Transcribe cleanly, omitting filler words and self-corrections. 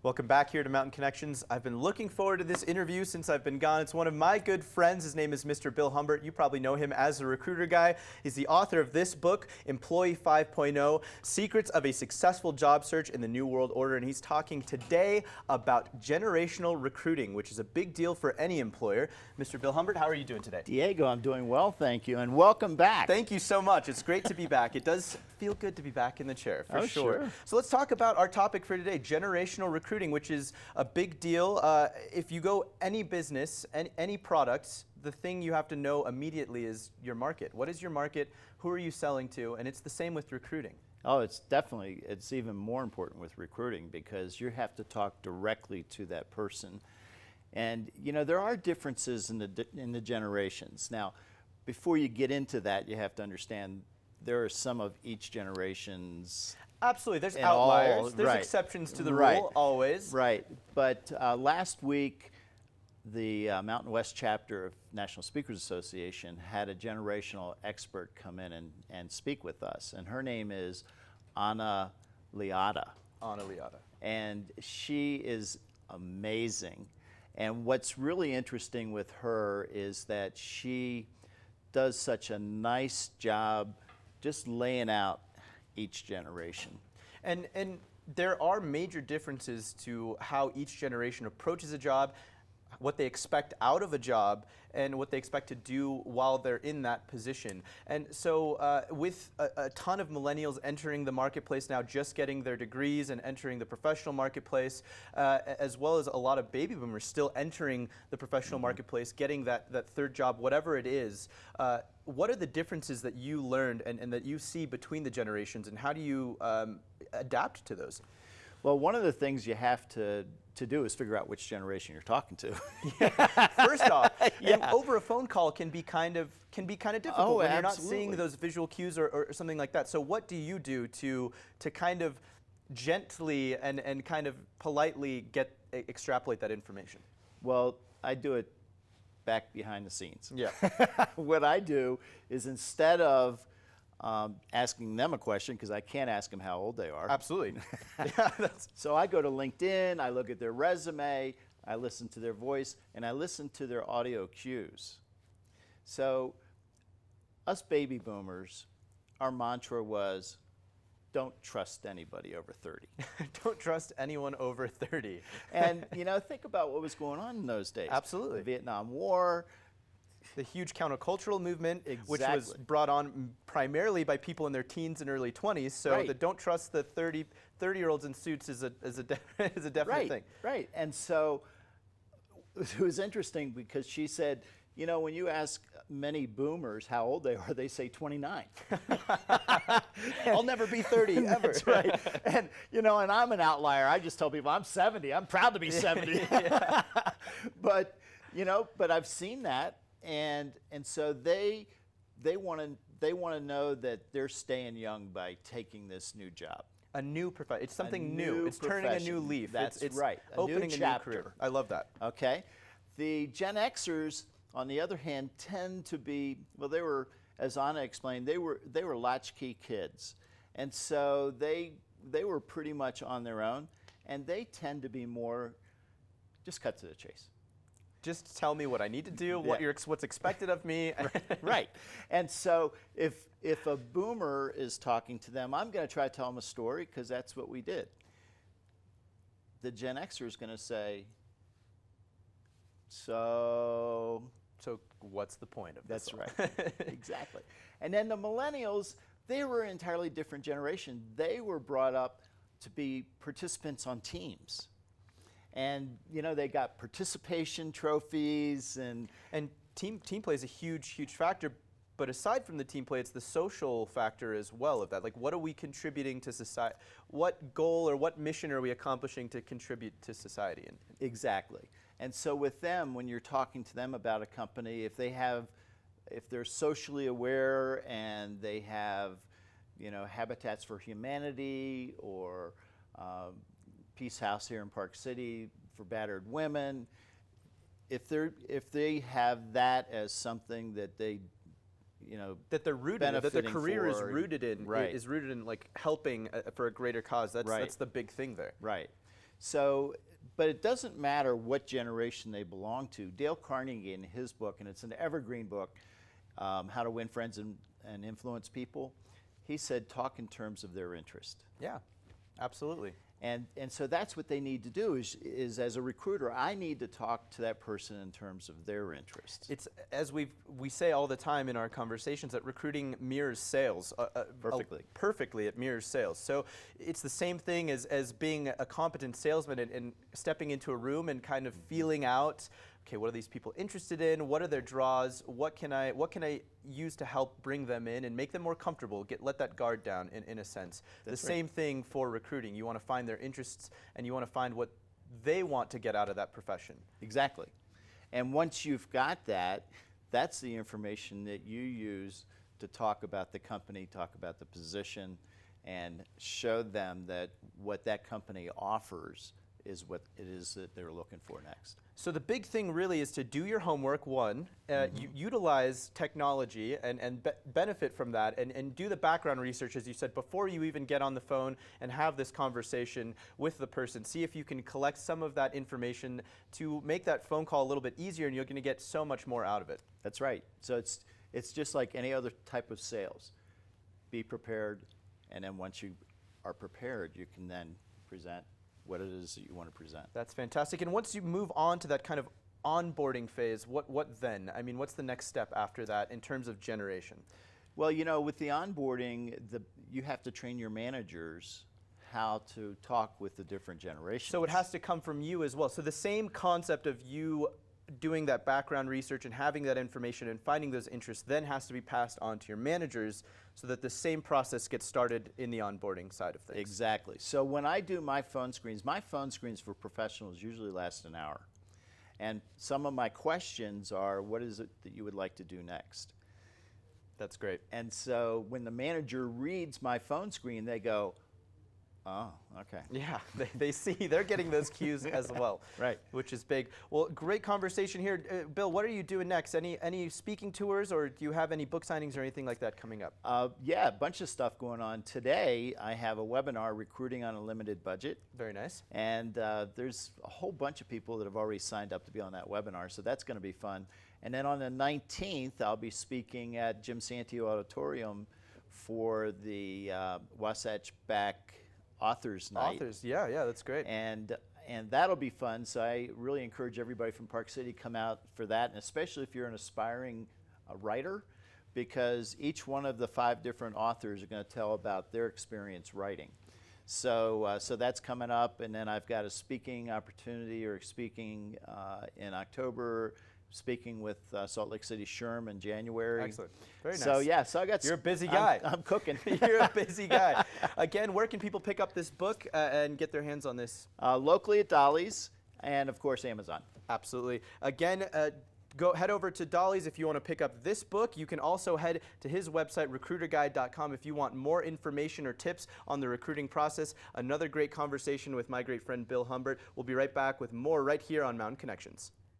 Welcome back here to Mountain Connections. I've been looking forward to this interview since I've been gone. It's one of my good friends. His name is Mr. Bill Humbert. You probably know him as a recruiter guy. He's the author of this book, Employee 5.0, Secrets of a Successful Job Search in the New World Order. And he's talking today about generational recruiting, which is a big deal for any employer. Mr. Bill Humbert, how are you doing today? Diego, I'm doing well, thank you, and welcome back. Thank you so much. It's great to be back. It does feel good to be back in the chair, for sure. Sure. So let's talk about our topic for today, generational recruiting, which is a big deal. If you go any business, any products, the thing you have to know immediately is your market. What is your market? Who are you selling to? And it's the same with recruiting. Oh, it's even more important with recruiting because you have to talk directly to that person. And you know, there are differences in the generations. Now, before you get into that, you have to understand there are some of each generation's. Absolutely, there's outliers, there's right. exceptions to the Right. rule, always. Right, but last week, the Mountain West chapter of National Speakers Association had a generational expert come in and speak with us, and her name is Ana Liotta. Ana Liotta. And she is amazing. And what's really interesting with her is that she does such a nice job just laying out each generation. And there are major differences to how each generation approaches a job, what they expect out of a job, and what they expect to do while they're in that position. And so with a ton of millennials entering the marketplace now, just getting their degrees and entering the professional marketplace, as well as a lot of baby boomers still entering the professional marketplace, getting that third job, whatever it is, what are the differences that you learned and that you see between the generations, and how do you adapt to those? Well, one of the things you have to do is figure out which generation you're talking to. First off, and over a phone call can be kind of difficult when you're not seeing those visual cues or something like that. So what do you do to kind of gently and kind of politely extrapolate that information? Well, I do it back behind the scenes. Yeah. What I do is instead of asking them a question, because I can't ask them how old they are. Absolutely. So I go to LinkedIn, I look at their resume, I listen to their voice, and I listen to their audio cues. So us baby boomers, our mantra was, don't trust anybody over 30. Don't trust anyone over 30. And you know, think about what was going on in those days. Absolutely. The Vietnam War. The huge countercultural movement, Exactly. which was brought on primarily by people in their teens and early 20s. So Right. the don't trust the 30-year-olds in suits is a definite Right, thing. right. And so it was interesting because she said, you know, when you ask many boomers how old they are, they say 29. I'll never be 30 ever. That's right. And you know, and I'm an outlier. I just tell people I'm 70. I'm proud to be 70. But you know, but I've seen that. And so they want to know that they're staying young by taking this new job. A new profession. It's something new. It's turning a new leaf. That's it's right. Opening a new career. I love that. Okay. The Gen Xers, on the other hand, tend to be, well, they were, as Anna explained, they were latchkey kids, and so they were pretty much on their own, and they tend to be more just cut to the chase. Just tell me what I need to do, what's expected of me. Right. And so if a boomer is talking to them, I'm going to try to tell them a story because that's what we did. The Gen Xer is going to say, so what's the point of this? That's right. Exactly. And then the millennials, they were an entirely different generation. They were brought up to be participants on teams. And you know, they got participation trophies and team play is a huge factor. But aside from the team play, it's the social factor as well of that. Like, what are we contributing to society? What goal or what mission are we accomplishing to contribute to society? Exactly. And so with them, when you're talking to them about a company, if they're socially aware and they have, you know, Habitats for Humanity or Peace House here in Park City for battered women, if they have that as something that they, you know, that they're rooted in, that their career is rooted in, right. is rooted in like helping for a greater cause. That's the big thing there. Right. So, but it doesn't matter what generation they belong to. Dale Carnegie, in his book, and it's an evergreen book, How to Win Friends and Influence People, he said, talk in terms of their interest. Yeah, absolutely. And so that's what they need to do is as a recruiter, I need to talk to that person in terms of their interests. It's, as we say all the time in our conversations, that recruiting mirrors sales. Perfectly. Perfectly, it mirrors sales. So it's the same thing as being a competent salesman and stepping into a room and kind of feeling out, okay, what are these people interested in? What are their draws? What can I use to help bring them in and make them more comfortable? Let that guard down in a sense. That's the right. same thing for recruiting. You want to find their interests and you want to find what they want to get out of that profession. Exactly. And once you've got that, that's the information that you use to talk about the company, talk about the position, and show them that what that company offers is what it is that they're looking for next. So the big thing really is to do your homework, one, utilize technology and benefit from that, and do the background research, as you said, before you even get on the phone and have this conversation with the person. See if you can collect some of that information to make that phone call a little bit easier, and you're going to get so much more out of it. That's right. So it's just like any other type of sales. Be prepared, and then once you are prepared, you can then present what it is that you want to present. That's fantastic. And once you move on to that kind of onboarding phase, what then? I mean, what's the next step after that in terms of generation? Well, with the onboarding, you have to train your managers how to talk with the different generations. So it has to come from you as well. So the same concept of you doing that background research and having that information and finding those interests then has to be passed on to your managers so that the same process gets started in the onboarding side of things. Exactly. So when I do my phone screens for professionals usually last an hour. And some of my questions are, what is it that you would like to do next? That's great. And so when the manager reads my phone screen, they go, oh, okay. Yeah, they see, they're getting those cues as well. Right. Which is big. Well, great conversation here. Bill, what are you doing next? Any speaking tours, or do you have any book signings or anything like that coming up? Yeah, a bunch of stuff going on. Today, I have a webinar, Recruiting on a Limited Budget. Very nice. And there's a whole bunch of people that have already signed up to be on that webinar, so that's going to be fun. And then on the 19th, I'll be speaking at Jim Santio Auditorium for the Wasatch Back Authors Night. Authors, yeah, that's great. And that'll be fun, so I really encourage everybody from Park City to come out for that, and especially if you're an aspiring writer, because each one of the 5 different authors are going to tell about their experience writing. So that's coming up, and then I've got a speaking opportunity or speaking in October, speaking with Salt Lake City SHRM in January. Excellent. Very nice. So yeah, so I got. You're a busy guy. I'm cooking. You're a busy guy. Again, where can people pick up this book and get their hands on this? Locally at Dolly's, and of course Amazon. Absolutely. Again, head over to Dolly's if you want to pick up this book. You can also head to his website, recruiterguide.com, if you want more information or tips on the recruiting process. Another great conversation with my great friend Bill Humbert. We'll be right back with more right here on Mountain Connections.